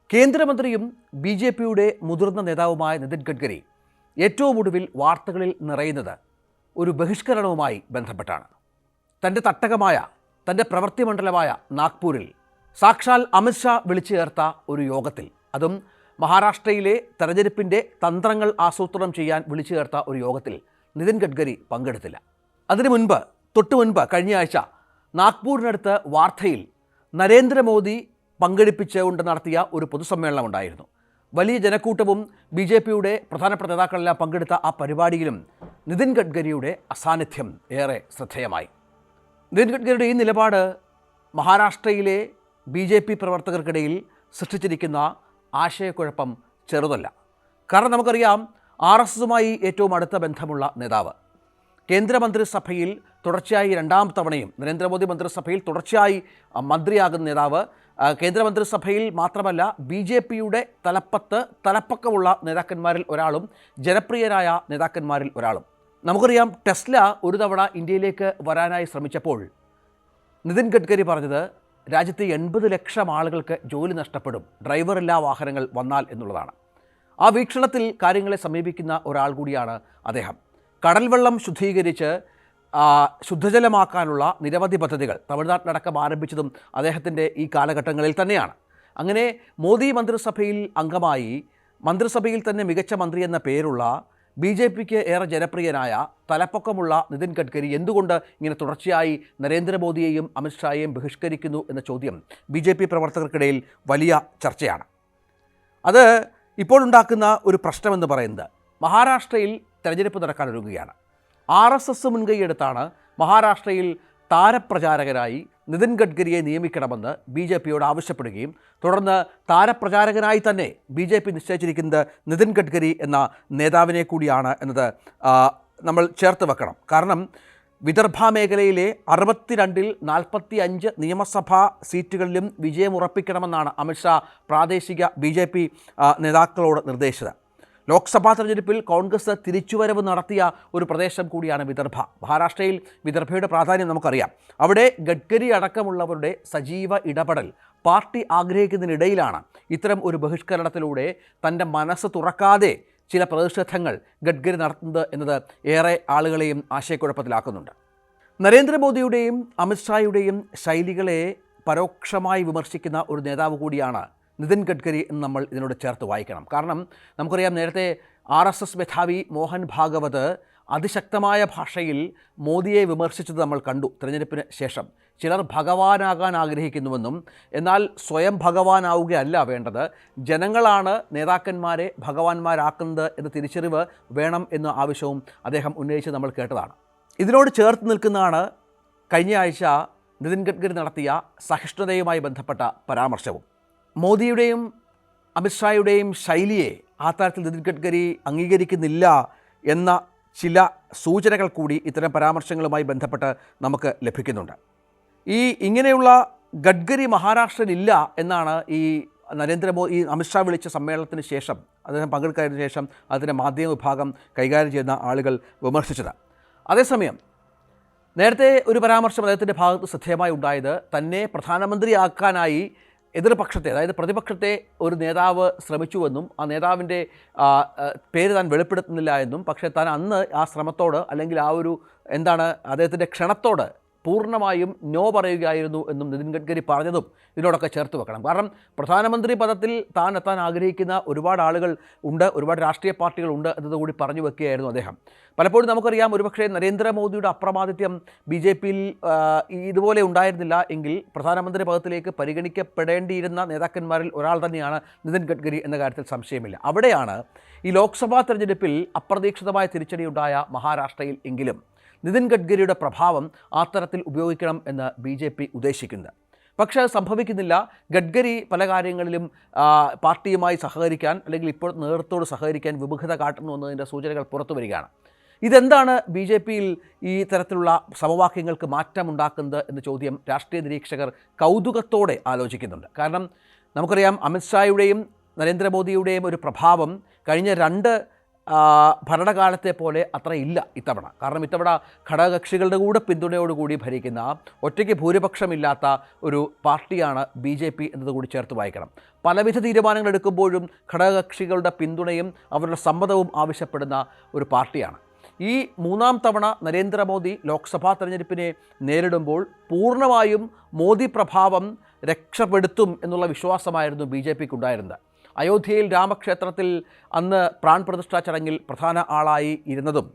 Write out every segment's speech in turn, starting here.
കേന്ദ്രമന്ത്രിയും B J പിയുടെ മുതിർന്ന നേതാവുമായ നിതിൻ ഗഡ്കരി ഏറ്റവും ഒടുവിൽ വാർത്തകളിൽ നിറയുന്നത് ഒരു ബഹിഷ്കരണവുമായി ബന്ധപ്പെട്ടാണ്. തൻ്റെ തട്ടകമായ, തൻ്റെ പ്രവൃത്തി മണ്ഡലമായ നാഗ്പൂരിൽ സാക്ഷാൽ അമിത്ഷാ വിളിച്ചു ചേർത്ത ഒരു യോഗത്തിൽ, അതും മഹാരാഷ്ട്രയിലെ തെരഞ്ഞെടുപ്പിൻ്റെ തന്ത്രങ്ങൾ ആസൂത്രണം ചെയ്യാൻ വിളിച്ചു ചേർത്ത ഒരു യോഗത്തിൽ നിതിൻ ഗഡ്കരി പങ്കെടുത്തില്ല. അതിനു മുൻപ്, തൊട്ടു മുൻപ് കഴിഞ്ഞ ആഴ്ച നാഗ്പൂരിനടുത്ത് വാർധയിൽ നരേന്ദ്രമോദി പങ്കെടുപ്പിച്ചുകൊണ്ട് നടത്തിയ ഒരു പൊതുസമ്മേളനം ഉണ്ടായിരുന്നു. വലിയ ജനക്കൂട്ടവും ബി ജെ പിയുടെ പ്രധാനപ്പെട്ട നേതാക്കളെല്ലാം പങ്കെടുത്ത ആ പരിപാടിയിലും നിതിൻ ഗഡ്കരിയുടെ അസാന്നിധ്യം ഏറെ ശ്രദ്ധേയമായി. നിതിൻ ഗഡ്കരിയുടെ ഈ നിലപാട് മഹാരാഷ്ട്രയിലെ ബി ജെ പി പ്രവർത്തകർക്കിടയിൽ സൃഷ്ടിച്ചിരിക്കുന്ന ആശയക്കുഴപ്പം ചെറുതല്ല. കാരണം നമുക്കറിയാം, ആർ എസ് എസുമായി ഏറ്റവും അടുത്ത ബന്ധമുള്ള നേതാവ്, കേന്ദ്രമന്ത്രിസഭയിൽ തുടർച്ചയായി രണ്ടാം തവണയും നരേന്ദ്രമോദി മന്ത്രിസഭയിൽ തുടർച്ചയായി മന്ത്രിയാകുന്ന നേതാവ്, കേന്ദ്രമന്ത്രിസഭയിൽ മാത്രമല്ല ബി ജെ പിയുടെ തലപ്പക്കമുള്ള നേതാക്കന്മാരിൽ ഒരാളും ജനപ്രിയരായ നേതാക്കന്മാരിൽ ഒരാളും. നമുക്കറിയാം, ടെസ്ല ഒരു തവണ ഇന്ത്യയിലേക്ക് വരാനായി ശ്രമിച്ചപ്പോൾ നിതിൻ ഗഡ്കരി പറഞ്ഞത് രാജ്യത്തെ 80 ലക്ഷം ആളുകൾക്ക് ജോലി നഷ്ടപ്പെടും ഡ്രൈവറില്ലാ വാഹനങ്ങൾ വന്നാൽ എന്നുള്ളതാണ്. ആ വീക്ഷണത്തിൽ കാര്യങ്ങളെ സമീപിക്കുന്ന ഒരാൾ കൂടിയാണ് അദ്ദേഹം. കടൽ വെള്ളം ശുദ്ധീകരിച്ച് ശുദ്ധജലമാക്കാനുള്ള നിരവധി പദ്ധതികൾ തമിഴ്നാട്ടിലടക്കം ആരംഭിച്ചതും അദ്ദേഹത്തിൻ്റെ ഈ കാലഘട്ടങ്ങളിൽ തന്നെയാണ്. അങ്ങനെ മോദി മന്ത്രിസഭയിൽ അംഗമായി, മന്ത്രിസഭയിൽ തന്നെ മികച്ച മന്ത്രി എന്ന പേരുള്ള, ബി ജെ പിക്ക് ഏറെ ജനപ്രിയനായ, തലപ്പൊക്കമുള്ള നിതിൻ ഗഡ്കരി എന്തുകൊണ്ട് ഇങ്ങനെ തുടർച്ചയായി നരേന്ദ്രമോദിയെയും അമിത്ഷായെയും ബഹിഷ്കരിക്കുന്നു എന്ന ചോദ്യം ബി ജെ പി പ്രവർത്തകർക്കിടയിൽ വലിയ ചർച്ചയാണ്. അത് ഇപ്പോഴുണ്ടാക്കുന്ന ഒരു പ്രശ്നമെന്ന് പറയുന്നത്, മഹാരാഷ്ട്രയിൽ തെരഞ്ഞെടുപ്പ് നടക്കാനൊരുങ്ങുകയാണ്. ആർ എസ് എസ് മുൻകൈയെടുത്താണ് മഹാരാഷ്ട്രയിൽ താരപ്രചാരകനായി നിതിൻ ഗഡ്കരിയെ നിയമിക്കണമെന്ന് ബി ജെ പിയോട് ആവശ്യപ്പെടുകയും തുടർന്ന് താരപ്രചാരകനായി തന്നെ ബി ജെ പി നിശ്ചയിച്ചിരിക്കുന്നത് നിതിൻ ഗഡ്കരി എന്ന നേതാവിനെ കൂടിയാണ് എന്നത് നമ്മൾ ചേർത്ത് വെക്കണം. കാരണം വിദർഭ മേഖലയിലെ 62-ൽ 45 നിയമസഭാ സീറ്റുകളിലും വിജയം ഉറപ്പിക്കണമെന്നാണ് അമിത്ഷാ പ്രാദേശിക ബി ജെ പി നേതാക്കളോട് നിർദ്ദേശിച്ചത്. ലോക്സഭാ തെരഞ്ഞെടുപ്പിൽ കോൺഗ്രസ് തിരിച്ചുവരവ് നടത്തിയ ഒരു പ്രദേശം കൂടിയാണ് വിദർഭ. മഹാരാഷ്ട്രയിൽ വിദർഭയുടെ പ്രാധാന്യം നമുക്കറിയാം. അവിടെ ഗഡ്കരി അടക്കമുള്ളവരുടെ സജീവ ഇടപെടൽ പാർട്ടി ആഗ്രഹിക്കുന്നതിനിടയിലാണ് ഇത്തരം ഒരു ബഹിഷ്കരണത്തിലൂടെ തൻ്റെ മനസ്സ് തുറക്കാതെ ചില പ്രതിഷേധങ്ങൾ ഗഡ്കരി നടത്തുന്നത് എന്നത് ഏറെ ആളുകളെയും ആശയക്കുഴപ്പത്തിലാക്കുന്നുണ്ട്. നരേന്ദ്രമോദിയുടെയും അമിത്ഷായുടെയും ശൈലികളെ പരോക്ഷമായി വിമർശിക്കുന്ന ഒരു നേതാവ് കൂടിയാണ് നിതിൻ ഗഡ്കരി എന്ന് നമ്മൾ ഇതിനോട് ചേർത്ത് വായിക്കണം. കാരണം നമുക്കറിയാം, നേരത്തെ ആർ എസ് എസ് മേധാവി മോഹൻ ഭാഗവത് അതിശക്തമായ ഭാഷയിൽ മോദിയെ വിമർശിച്ചത് നമ്മൾ കണ്ടു. തിരഞ്ഞെടുപ്പിന് ശേഷം ചിലർ ഭഗവാനാകാൻ ആഗ്രഹിക്കുന്നുവെന്നും, എന്നാൽ സ്വയം ഭഗവാനാവുകയല്ല വേണ്ടത്, ജനങ്ങളാണ് നേതാക്കന്മാരെ ഭഗവാന്മാരാക്കുന്നത് എന്ന തിരിച്ചറിവ് വേണം എന്ന ആവശ്യവും അദ്ദേഹം ഉന്നയിച്ച് നമ്മൾ കേട്ടതാണ്. ഇതിനോട് ചേർത്ത് നിൽക്കുന്നതാണ് കഴിഞ്ഞ ആഴ്ച നിതിൻ ഗഡ്കരി നടത്തിയ സഹിഷ്ണുതയുമായി ബന്ധപ്പെട്ട പരാമർശവും. മോദിയുടെയും അമിത്ഷായുടെയും ശൈലിയെ ആ തരത്തിൽ നിതിൻ ഗഡ്കരി അംഗീകരിക്കുന്നില്ല എന്ന ചില സൂചനകൾ കൂടി ഇത്തരം പരാമർശങ്ങളുമായി ബന്ധപ്പെട്ട് നമുക്ക് ലഭിക്കുന്നുണ്ട്. ഇങ്ങനെയുള്ള ഗഡ്കരി മഹാരാഷ്ട്രയിലില്ല എന്നാണ് ഈ അമിത്ഷാ വിളിച്ച സമ്മേളനത്തിന് ശേഷം, അദ്ദേഹം പങ്കെടുക്കുന്നതിന് ശേഷം അതിൻ്റെ മാധ്യമ വിഭാഗം കൈകാര്യം ചെയ്യുന്ന ആളുകൾ വിമർശിച്ചത്. അതേസമയം നേരത്തെ ഒരു പരാമർശം അദ്ദേഹത്തിൻ്റെ ഭാഗത്ത് ശ്രദ്ധേയമായി ഉണ്ടായത്, തന്നെ പ്രധാനമന്ത്രിയാക്കാനായി എതിർപക്ഷത്തെ, അതായത് പ്രതിപക്ഷത്തെ ഒരു നേതാവ് ശ്രമിച്ചുവെന്നും ആ നേതാവിൻ്റെ പേര് താൻ വെളിപ്പെടുത്തുന്നില്ല എന്നും, പക്ഷേ താൻ അന്ന് ആ ശ്രമത്തോട്, അല്ലെങ്കിൽ ആ ഒരു അദ്ദേഹത്തിൻ്റെ ക്ഷണത്തോട് പൂർണ്ണമായും നോ പറയുകയായിരുന്നു എന്നും നിതിൻ ഗഡ്കരി പറഞ്ഞതും ഇതിനോടൊക്കെ ചേർത്ത് വെക്കണം. കാരണം പ്രധാനമന്ത്രി പദത്തിൽ താൻ എത്താൻ ആഗ്രഹിക്കുന്ന ഒരുപാട് ആളുകൾ ഉണ്ട്, ഒരുപാട് രാഷ്ട്രീയ പാർട്ടികളുണ്ട് എന്നതുകൂടി പറഞ്ഞു വെക്കുകയായിരുന്നു അദ്ദേഹം. പലപ്പോഴും നമുക്കറിയാം, ഒരുപക്ഷെ നരേന്ദ്രമോദിയുടെ അപ്രമാദിത്യം ബി ജെ പിയിൽ ഇതുപോലെ ഉണ്ടായിരുന്നില്ല എങ്കിൽ പ്രധാനമന്ത്രി പദത്തിലേക്ക് പരിഗണിക്കപ്പെടേണ്ടിയിരുന്ന നേതാക്കന്മാരിൽ ഒരാൾ തന്നെയാണ് നിതിൻ ഗഡ്കരി എന്ന കാര്യത്തിൽ സംശയമില്ല. അവിടെയാണ് ഈ ലോക്സഭാ തെരഞ്ഞെടുപ്പിൽ അപ്രതീക്ഷിതമായ തിരിച്ചടിയുണ്ടായ മഹാരാഷ്ട്രയിൽ എങ്കിലും നിതിൻ ഗഡ്കരിയുടെ പ്രഭാവം ആ തരത്തിൽ ഉപയോഗിക്കണം എന്ന് ബി ജെ പി ഉദ്ദേശിക്കുന്നത്. പക്ഷേ അത് സംഭവിക്കുന്നില്ല. ഗഡ്കരി പല കാര്യങ്ങളിലും പാർട്ടിയുമായി സഹകരിക്കാൻ, അല്ലെങ്കിൽ ഇപ്പോൾ നേതൃത്വത്തോട് സഹകരിക്കാൻ വിമുഖത കാട്ടുന്നു എന്നതിൻ്റെ സൂചനകൾ പുറത്തു വരികയാണ്. ഇതെന്താണ് ബി ജെ പിയിൽ ഈ തരത്തിലുള്ള സമവാക്യങ്ങൾക്ക് മാറ്റമുണ്ടാക്കുന്നത് എന്ന ചോദ്യം രാഷ്ട്രീയ നിരീക്ഷകർ കൗതുകത്തോടെ ആലോചിക്കുന്നുണ്ട്. കാരണം നമുക്കറിയാം, അമിത്ഷായുടെയും നരേന്ദ്രമോദിയുടെയും ഒരു പ്രഭാവം കഴിഞ്ഞ 2 ഭരണകാലത്തെ പോലെ അത്ര ഇല്ല ഇത്തവണ. കാരണം ഇത്തവണ ഘടകകക്ഷികളുടെ കൂടെ പിന്തുണയോടുകൂടി ഭരിക്കുന്ന ഒറ്റയ്ക്ക് ഭൂരിപക്ഷമില്ലാത്ത ഒരു പാർട്ടിയാണ് BJP എന്നതുകൂടി ചേർത്ത് വായിക്കണം. പലവിധ തീരുമാനങ്ങൾ എടുക്കുമ്പോഴും ഘടകകക്ഷികളുടെ പിന്തുണയും അവരുടെ സമ്മതവും ആവശ്യപ്പെടുന്ന ഒരു പാർട്ടിയാണ്. ഈ മൂന്നാം തവണ നരേന്ദ്രമോദി ലോക്സഭാ തെരഞ്ഞെടുപ്പിനെ നേരിടുമ്പോൾ പൂർണ്ണമായും മോദി പ്രഭാവം രക്ഷപ്പെടുത്തും എന്നുള്ള വിശ്വാസമായിരുന്നു BJPക്ക് ഉണ്ടായിരുന്നത്. അയോധ്യയിൽ രാമക്ഷേത്രത്തിൽ അന്ന് പ്രാൺ പ്രതിഷ്ഠാ ചടങ്ങിൽ പ്രധാന ആളായി ഇരുന്നതും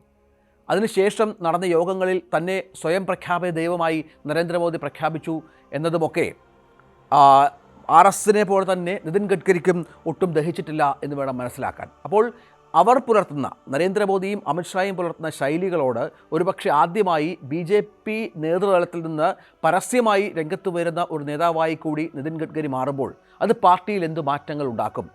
അതിനുശേഷം നടന്ന യോഗങ്ങളിൽ തന്നെ സ്വയം പ്രഖ്യാപിത ദൈവമായി നരേന്ദ്രമോദി പ്രഖ്യാപിച്ചു എന്നതുമൊക്കെ RSനെ പോലെ തന്നെ നിതിൻ ഗഡ്കരിക്കും ഒട്ടും ദഹിച്ചിട്ടില്ല എന്ന് വേണം മനസ്സിലാക്കാൻ. അപ്പോൾ അവർ പുലർത്തുന്ന നരേന്ദ്രമോദിയും അമിത്ഷായും പുലർത്തുന്ന ശൈലികളോട് ഒരുപക്ഷെ ആദ്യമായി BJP നേതൃതലത്തിൽ നിന്ന് പരസ്യമായി രംഗത്ത് വരുന്ന ഒരു നേതാവായി കൂടി നിതിൻ ഗഡ്കരി മാറുമ്പോൾ അത് പാർട്ടിയിൽ എന്ത് മാറ്റങ്ങൾ ഉണ്ടാക്കും?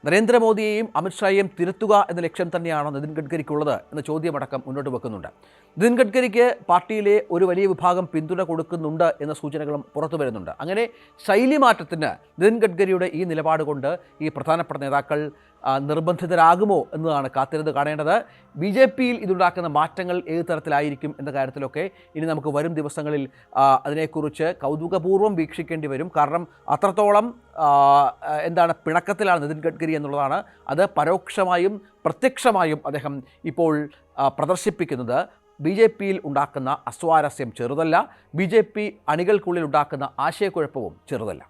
നരേന്ദ്രമോദിയെയും അമിത്ഷായെയും തിരുത്തുക എന്ന ലക്ഷ്യം തന്നെയാണോ നിതിൻ ഗഡ്കരിക്കുള്ളത് എന്ന ചോദ്യമടക്കം മുന്നോട്ട് വെക്കുന്നുണ്ട്. നിതിൻ ഗഡ്കരിക്ക് പാർട്ടിയിലെ ഒരു വലിയ വിഭാഗം പിന്തുണ കൊടുക്കുന്നുണ്ട് എന്ന സൂചനകളും പുറത്തു വരുന്നുണ്ട്. അങ്ങനെ ശൈലി മാറ്റത്തിന് നിതിൻ ഗഡ്കരിയുടെ ഈ നിലപാട് കൊണ്ട് ഈ പ്രധാനപ്പെട്ട നേതാക്കൾ നിർബന്ധിതരാകുമോ എന്നതാണ് കാത്തിരുന്ന് കാണേണ്ടത്. BJPയിൽ ഇതുണ്ടാക്കുന്ന മാറ്റങ്ങൾ ഏത് തരത്തിലായിരിക്കും എന്ന കാര്യത്തിലൊക്കെ ഇനി നമുക്ക് വരും ദിവസങ്ങളിൽ അതിനെക്കുറിച്ച് കൗതുകപൂർവ്വം വീക്ഷിക്കേണ്ടി വരും. കാരണം അത്രത്തോളം പിണക്കത്തിലാണ് നിതിൻ ഗഡ്കരി എന്നുള്ളതാണ്. അത് പരോക്ഷമായും പ്രത്യക്ഷമായും അദ്ദേഹം ഇപ്പോൾ പ്രദർശിപ്പിക്കുന്നത്. BJPയിൽ ഉണ്ടാക്കുന്ന അസ്വാരസ്യം ചെറുതല്ല, BJP അണികൾക്കുള്ളിൽ ഉണ്ടാക്കുന്ന ആശയക്കുഴപ്പവും ചെറുതല്ല.